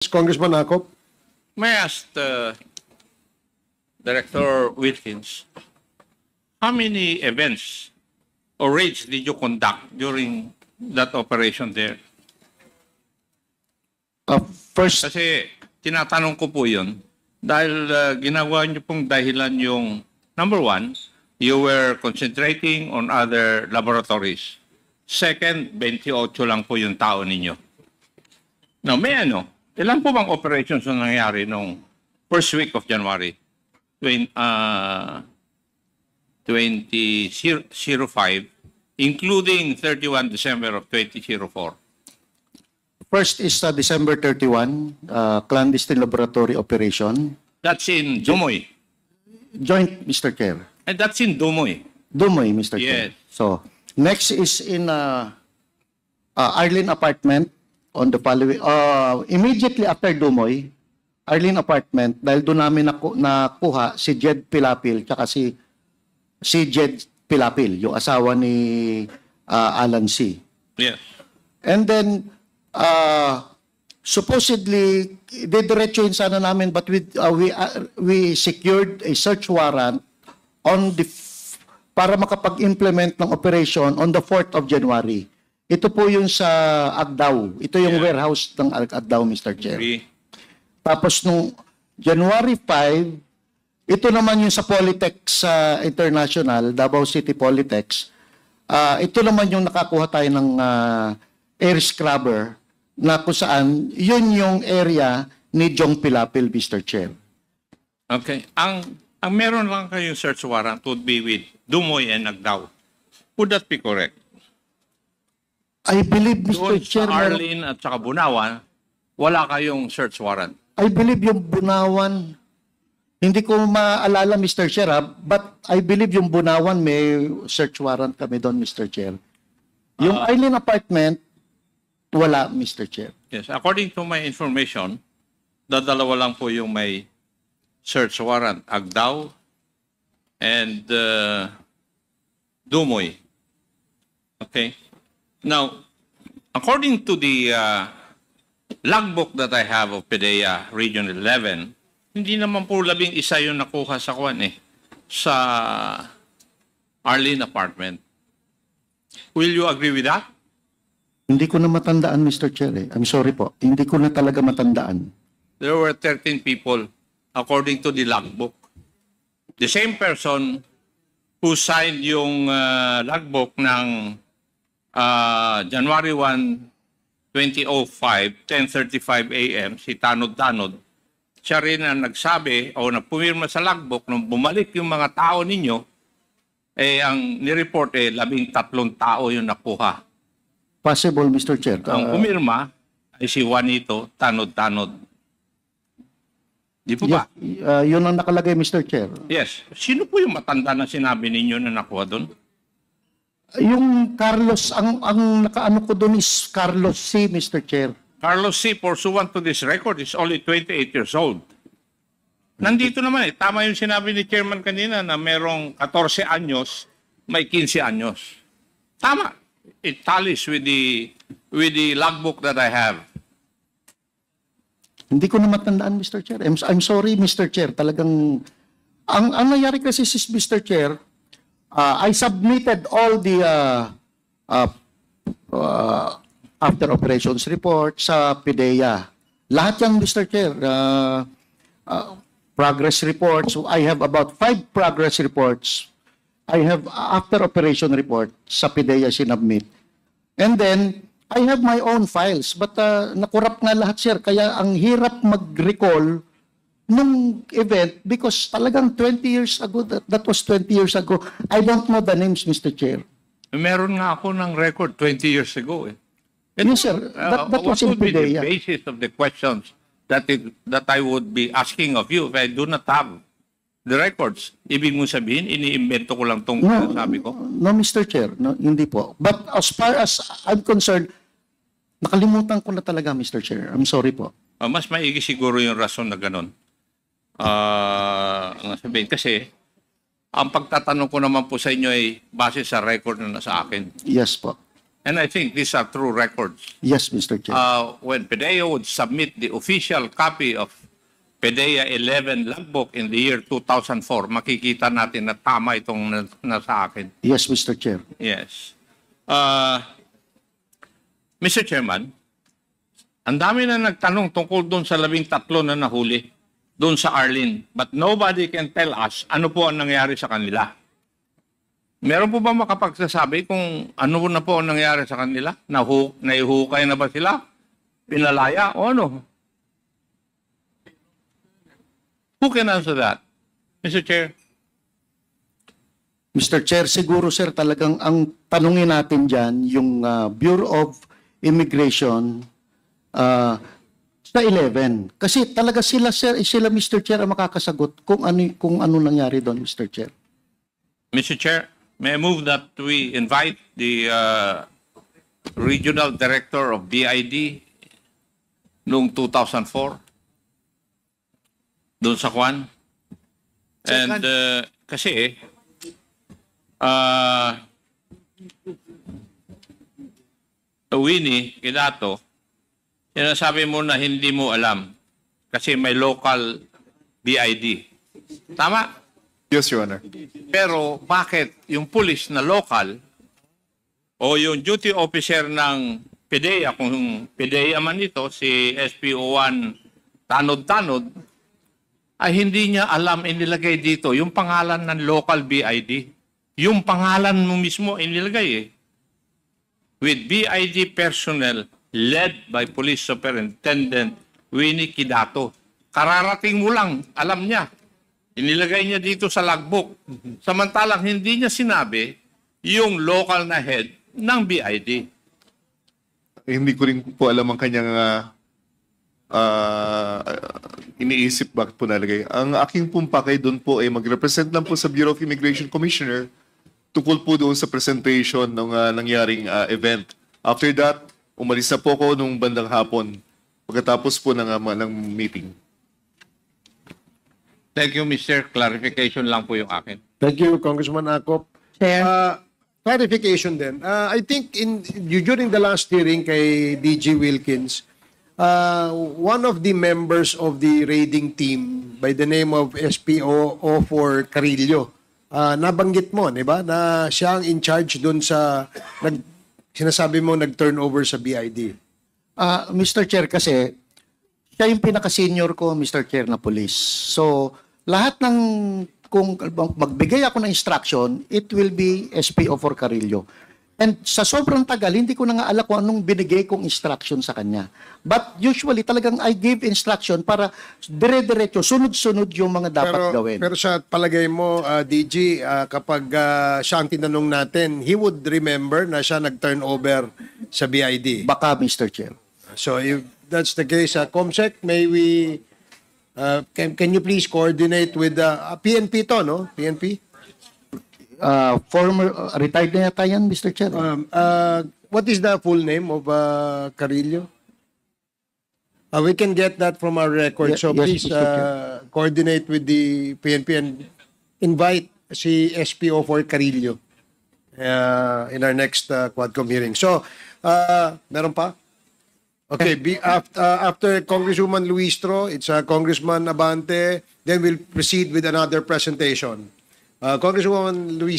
Congressman Akop. May I ask Director Wilkins, how many events or raids did you conduct during that operation there? First, Kasi tinatanong ko po yun dahil ginawa niyo pong dahilan yung number one, you were concentrating on other laboratories. Second, 28 lang po yung tao ninyo. Now, may ilan po bang operations na nangyari nung first week of January 2005, including 31 December of 2004? first is December 31, clandestine laboratory operation. That's in Dumoy. Joint, Mr. Chair. And that's in Dumoy. Dumoy, Mr. Chair. Yes. So, next is in Arlene apartment on the following, immediately after Dumoy, Arlene apartment, dahil doon namin nakuha si Jed Pilapil, tsaka si Jed Pilapil, yung asawa ni Alan C. Yes. And then, supposedly, didiretsuhin sana namin, but we secured a search warrant on para makapag-implement ng operation on the 4th of January. Ito po yung sa Agdao. Ito yung warehouse ng Agdao, Mr. Chair. Tapos nung January 5, ito naman yung sa Polytex International, Davao City Polytex. Ito naman yung nakakuha tayo ng air scrubber na kung saan yun yung area ni Jong Pilapil, Mr. Chair. Okay. Ang meron lang kayong search warrant would be with Dumoy and Agdao. Would that be correct? I believe, Mr. Doon Chair, sa Arlene at saka Bunawan, wala kayong search warrant. I believe yung Bunawan, hindi ko maalala, Mr. Chair, but I believe yung Bunawan may search warrant kami doon, Mr. Chair. Yung Arlene apartment, wala, Mr. Chair. Yes. According to my information, dalawa lang po yung may search warrant. Agdao and Dumoy. Okay. Now, according to the logbook that I have of PDEA Region 11, hindi naman po 11 yung nakuha sa sa Arlene apartment. Will you agree with that? Hindi ko na matandaan, Mr. Chair. I'm sorry po. Hindi ko na talaga matandaan. There were 13 people according to the logbook. The same person who signed yung logbook ng January 1, 2005, 10:35 a.m., si Tanod, siya rin ang nagsabi o nagpumirma sa logbook nung bumalik yung mga tao ninyo, ang nireport 13 tao yung nakuha. Possible, Mr. Chair. Ang pumirma ay si Juanito Tanod. Di po ba? Yun ang nakalagay, Mr. Chair. Yes. Sino po yung matanda na sinabi ninyo na nakuha doon? Yung Carlos, ang nakaano ko doon is Carlos C., Mr. Chair. Carlos C., pursuant to this record, is only 28 years old. Nandito naman tama yung sinabi ni Chairman kanina na merong 14 anyos, may 15 anyos. Tama. It tallies with the logbook that I have. Hindi ko na matandaan, Mr. Chair. I'm sorry, Mr. Chair. Talagang, ang nangyari kasi Mr. Chair, I submitted all the after operations report sa PDEA. Lahat yan, Mr. Chair. Progress reports. So I have about 5 progress reports. I have after operation report sa PDEA sinubmit. And then, I have my own files. But nakurap nga lahat, sir. Kaya ang hirap mag-recall nung event because talagang 20 years ago, that was 20 years ago. I don't know the names, Mr. Chair. Meron nga ako ng record 20 years ago. Yes, sir. That was in what would be the PDEA. basis of the questions that I would be asking of you if I do not have the records? Ibig mo sabihin, iniimbento ko lang itong sabi ko? No, Mr. Chair. No, hindi po. But as far as I'm concerned, nakalimutan ko na talaga, Mr. Chair. I'm sorry po. Mas maigi siguro yung rason na ganun. Ang sabihin, kasi ang pagtatanong ko naman po sa inyo ay base sa record na nasa akin. Yes po. and I think these are true records. Yes, Mr. Chair. When PDEA would submit the official copy of PDEA 11 logbook in the year 2004, makikita natin na tama itong nasa akin. Yes, Mr. Chair. Yes. Mr. Chairman, ang dami na nagtanong tungkol doon sa 13 na nahuli doon sa Arlene. But nobody can tell us ano po ang nangyari sa kanila. Meron po ba makapagsasabi kung ano na po ang nangyari sa kanila? Naihukay na ba sila? Pinalaya o ano? Who can answer that? Mr. Chair? Mr. Chair, siguro sir talagang ang tanungin natin dyan, yung Bureau of Immigration sa 11. Kasi talaga sila Mr. Chair ang makakasagot kung ano nangyari doon, Mr. Chair. Mr. Chair, may I move that we invite the Regional Director of BID noong 2004 doon sa Kwan. And kasi Winnie Kidato, sinasabi mo na hindi mo alam kasi may local BID. Tama? Yes, Your Honor. Pero bakit yung pulis na local o yung duty officer ng PDEA, kung PDEA man ito, si SPO1 Tanod-Tanod, ay hindi niya alam inilagay dito yung pangalan ng local BID. Yung pangalan mo mismo inilagay with BID personnel led by Police Superintendent Winnie Kidato. Kararating mo lang, alam niya. Inilagay niya dito sa logbook. Samantalang hindi niya sinabi yung local na head ng BID. Hindi ko rin po alam ang kanyang iniisip bakit po nalagay. Ang aking pumpakay doon po ay mag-represent lang po sa Bureau of Immigration Commissioner tungkol po doon sa presentation ng nangyaring event. After that, umalis na po ako nung bandang hapon pagkatapos po ng meeting. Thank you, Mr. Clarification lang po yung akin. Thank you, Congressman Akop. Chair. Clarification din. I think during the last hearing kay DG Wilkins, one of the members of the raiding team by the name of SPO for Carillo, nabanggit mo, di ba, na siya ang in charge doon sa, sinasabi mo nag-turnover sa BID. Mr. Chair, kasi siya yung pinaka-senior ko, Mr. Chair, na police. So, lahat ng, kung magbigay ako ng instruction, it will be SPO for Carillo. And sa sobrang tagal, hindi ko na nga alam kung anong binigay kong instruction sa kanya. But usually, talagang I give instruction para dire-diretso, sunod-sunod yung mga dapat gawin. Pero sa palagay mo, DG, kapag siya ang tinanong natin, he would remember na siya nag-turnover sa BID. Baka, Mr. Chair. So if that's the case, Comsec, may we, can you please coordinate with PNP to, no? PNP? Former, retired na yata yan, Mr. Chair. What is the full name of Carillo? We can get that from our record. So Yes, please Mr. Chair. coordinate with the PNP and invite si SPO for Carillo in our next Quadcom hearing. So, meron pa? Okay, after Congresswoman Luistro, it's Congressman Abante, then we'll proceed with another presentation. Congresswoman Luistro.